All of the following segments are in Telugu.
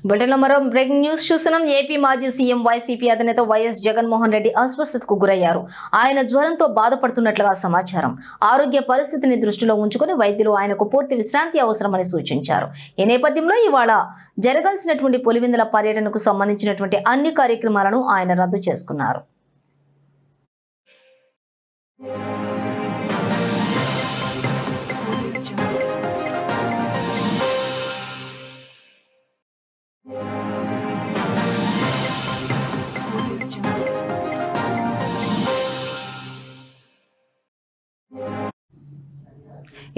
బులెటిన్లో మరో బ్రేకింగ్ న్యూస్ చూస్తున్నాం. ఏపీ మాజీ సీఎం వైసీపీ అధినేత వైఎస్ జగన్మోహన్ రెడ్డి అస్వస్థతకు గురయ్యారు. ఆయన జ్వరంతో బాధపడుతున్నట్లుగా సమాచారం. ఆరోగ్య పరిస్థితిని దృష్టిలో ఉంచుకుని వైద్యులు ఆయనకు పూర్తి విశ్రాంతి అవసరమని సూచించారు. ఈ నేపథ్యంలో ఇవాళ జరగాల్సినటువంటి పులివెందుల పర్యటనకు సంబంధించినటువంటి అన్ని కార్యక్రమాలను ఆయన రద్దు చేసుకున్నారు.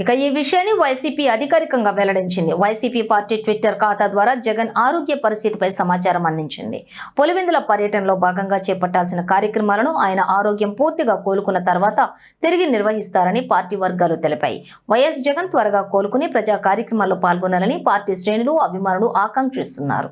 ఇక ఈ విషయాన్ని వైసీపీ అధికారికంగా వెల్లడించింది. వైసీపీ పార్టీ ట్విట్టర్ ఖాతా ద్వారా జగన్ ఆరోగ్య పరిస్థితిపై సమాచారం అందించింది. పులివెందుల పర్యటనలో భాగంగా చేపట్టాల్సిన కార్యక్రమాలను ఆయన ఆరోగ్యం పూర్తిగా కోలుకున్న తర్వాత తిరిగి నిర్వహిస్తారని పార్టీ వర్గాలు తెలిపాయి. వైఎస్ జగన్ త్వరగా కోలుకుని ప్రజా కార్యక్రమాల్లో పాల్గొనాలని పార్టీ శ్రేణులు, అభిమానులు ఆకాంక్షిస్తున్నారు.